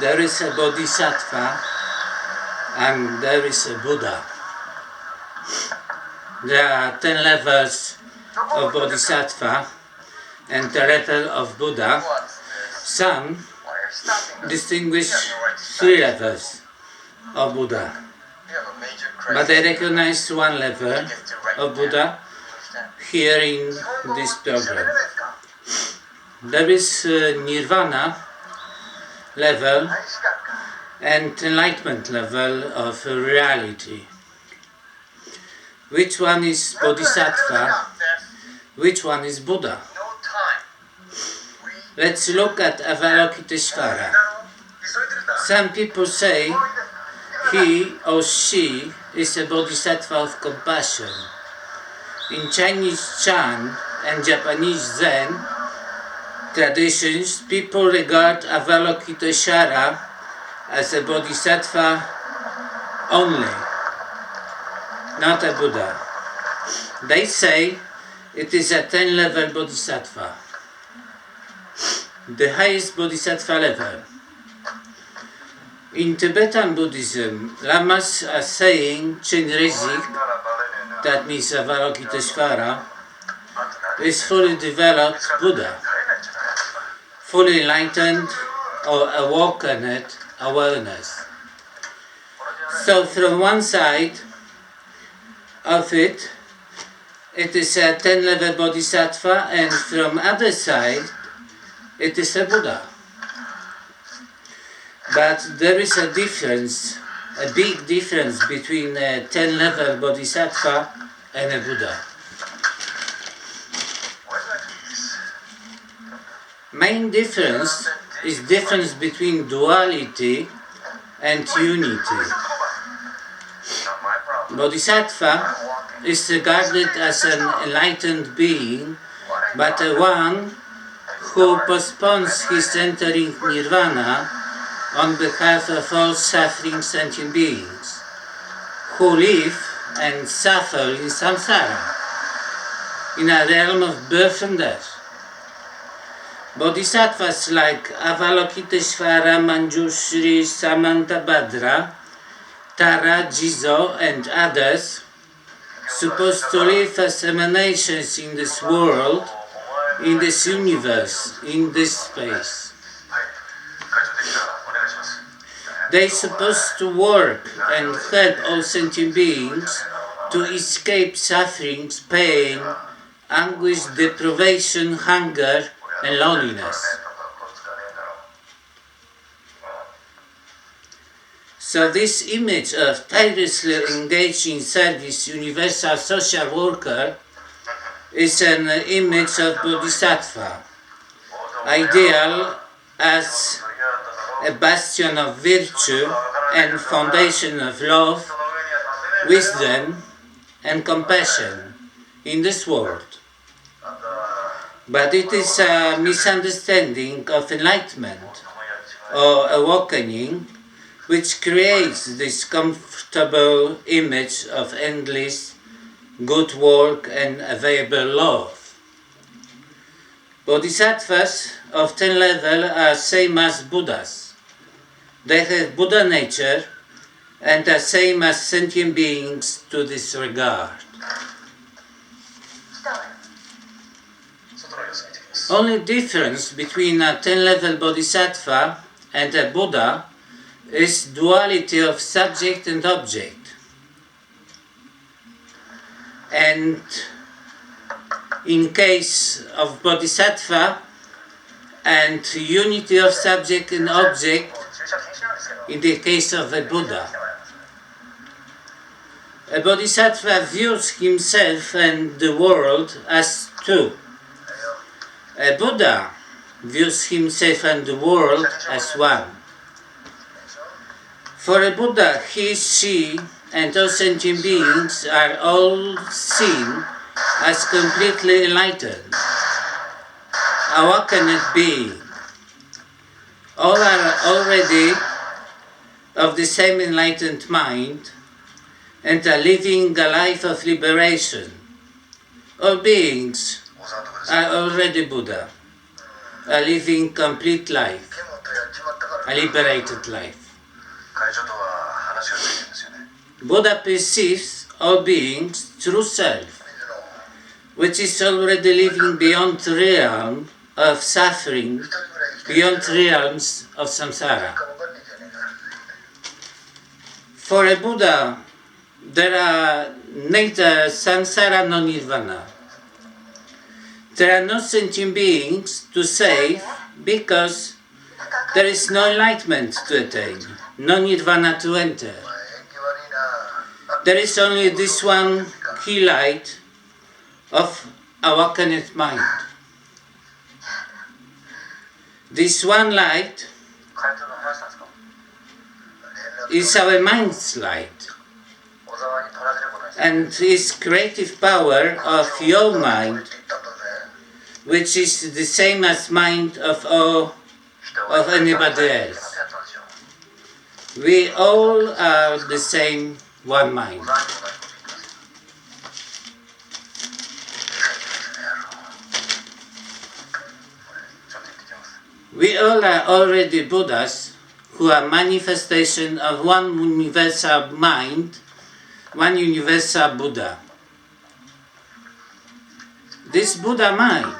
There is a Bodhisattva and there is a Buddha. There are 10 levels of Bodhisattva and the level of Buddha. Some distinguish 3 levels of Buddha, but I recognize 1 level of Buddha here in this program. There is Nirvana level and enlightenment level of reality. Which one is Bodhisattva? Which one is Buddha? Let's look at Avalokitesvara. Some people say he or she is a Bodhisattva of compassion. In Chinese Chan and Japanese Zen traditions, people regard Avalokitesvara as a Bodhisattva only, not a Buddha. They say it is a 10-level Bodhisattva, the highest Bodhisattva level. In Tibetan Buddhism, Lamas are saying Chenrezig, that means Avalokitesvara, is fully developed Buddha, fully enlightened or awakened awareness. So from one side of it, it is a 10-level Bodhisattva, and from other side, it is a Buddha. But there is a difference, a big difference between a 10-level Bodhisattva and a Buddha. Main difference is difference between duality and unity. Bodhisattva is regarded as an enlightened being, but one who postpones his entering nirvana on behalf of all suffering sentient beings, who live and suffer in samsara, in a realm of birth and death. Bodhisattvas like Avalokitesvara, Manjushri, Samantabhadra, Tara, Jizo and others, supposed to live as emanations in this world, in this universe, in this space. They supposed to work and help all sentient beings to escape sufferings, pain, anguish, deprivation, hunger, and loneliness. So this image of tirelessly engaged in service, universal social worker, is an image of Bodhisattva, ideal as a bastion of virtue and foundation of love, wisdom and compassion in this world. But it is a misunderstanding of enlightenment or awakening which creates this comfortable image of endless good work and available love. Bodhisattvas of 10 level are same as Buddhas. They have Buddha nature and are same as sentient beings to this regard. Only difference between a 10-level Bodhisattva and a Buddha is duality of subject and object. And in case of Bodhisattva and unity of subject and object in the case of a Buddha. A Bodhisattva views himself and the world as two. A Buddha views himself and the world as one. For a Buddha, he, she, and all sentient beings are all seen as completely enlightened, awakened being. All are already of the same enlightened mind and are living a life of liberation. All beings are already Buddha, are living complete life. a liberated life. Buddha perceives all beings through self, which is already living beyond the realm of suffering, beyond realms of samsara. For a Buddha, there are neither samsara nor nirvana. There are no sentient beings to save because there is no enlightenment to attain, no nirvana to enter. There is only this one key light of awakened mind. This one light is our mind's light, and is creative power of your mind, which is the same as mind of anybody else. We all are the same one mind. We all are already Buddhas who are manifestation of one universal mind, one universal Buddha. This Buddha mind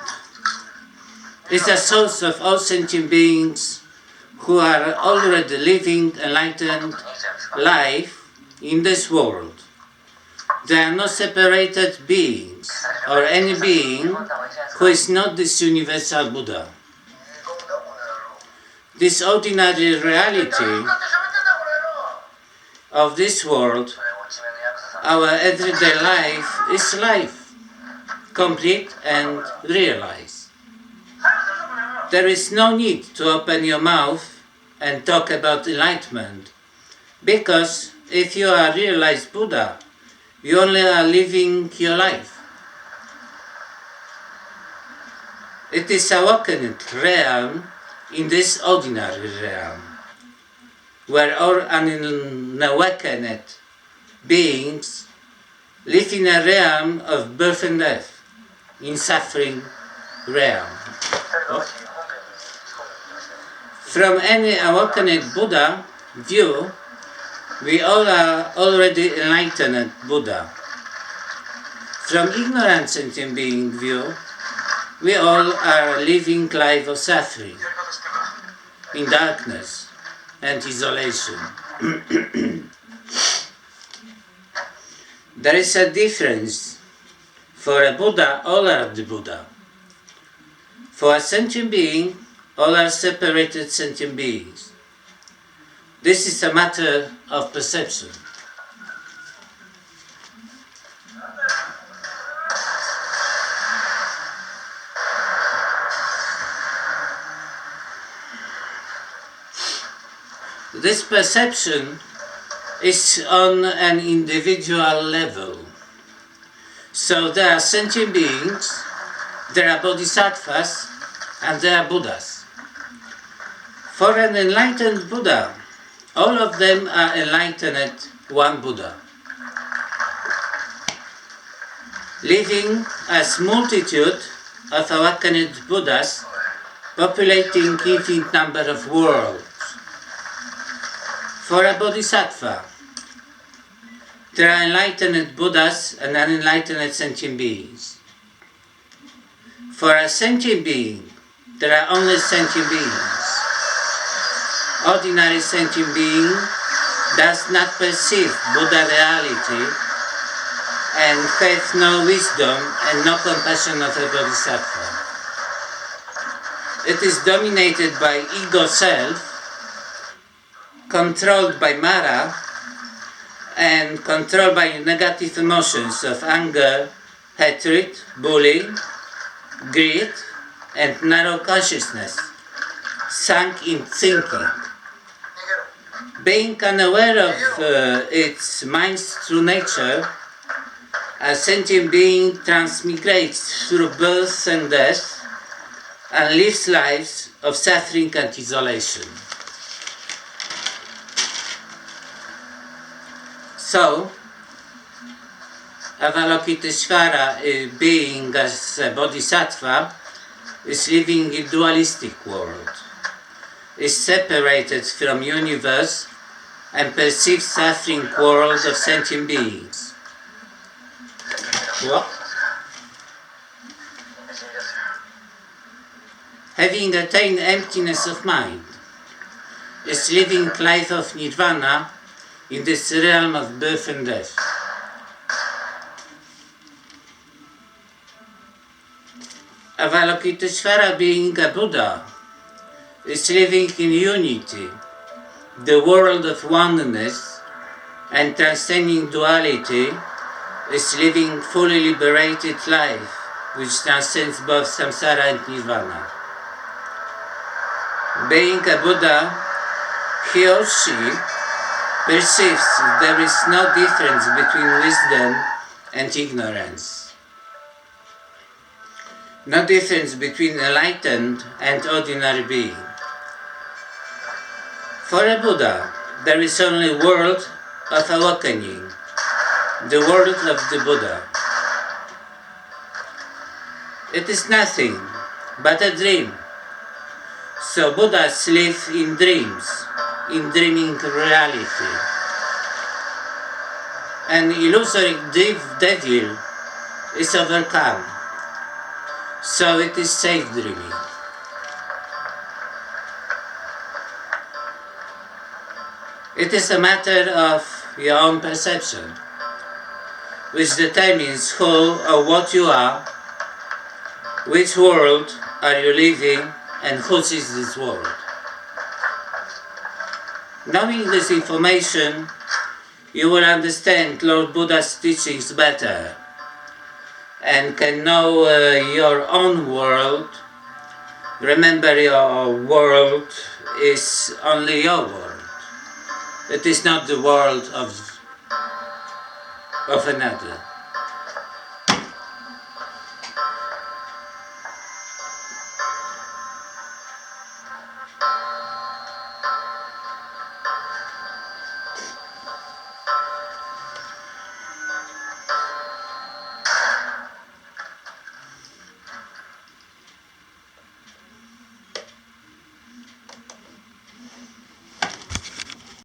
is the source of all sentient beings who are already living enlightened life in this world. There are no separated beings or any being who is not this universal Buddha. This ordinary reality of this world, our everyday life, is life, complete and realized. There is no need to open your mouth and talk about enlightenment, because if you are realized Buddha, you only are living your life. It is awakened realm in this ordinary realm, where all unawakened beings live in a realm of birth and death, in suffering realm. From any awakened Buddha view, we all are already enlightened Buddha. From ignorant sentient being view, we all are living life of suffering, in darkness and isolation. There is a difference. For a Buddha, all are the Buddha. For a sentient being, all are separated sentient beings. This is a matter of perception. This perception is on an individual level. So there are sentient beings, there are bodhisattvas, and there are Buddhas. For an enlightened Buddha, all of them are enlightened one Buddha, living as multitude of awakened Buddhas populating infinite number of worlds. For a bodhisattva, there are enlightened Buddhas and unenlightened sentient beings. For a sentient being, there are only sentient beings. Ordinary sentient being does not perceive Buddha reality and has no wisdom and no compassion of a bodhisattva. It is dominated by ego self, controlled by Mara, and controlled by negative emotions of anger, hatred, bullying, greed, and narrow consciousness, sunk in thinking. Being unaware of its mind's true nature, a sentient being transmigrates through birth and death and lives lives of suffering and isolation. So, Avalokitesvara, being as a bodhisattva, is living in dualistic world. is separated from universe and perceives suffering world of sentient beings. What? Having attained emptiness of mind, is living life of nirvana in this realm of birth and death. Avalokitesvara, being a Buddha, is living in unity, the world of oneness, and transcending duality, is living fully liberated life, which transcends both samsara and nirvana. Being a Buddha, he or she perceives there is no difference between wisdom and ignorance, no difference between enlightened and ordinary being. For a Buddha, there is only world of awakening, the world of the Buddha. It is nothing but a dream. So Buddhas live in dreams, in dreaming reality. An illusory devil is overcome, so it is safe dreaming. It is a matter of your own perception, which determines who or what you are, which world are you living, and whose is this world. Knowing this information, you will understand Lord Buddha's teachings better and can know your own world. Remember, your world is only your world. It is not the world of another.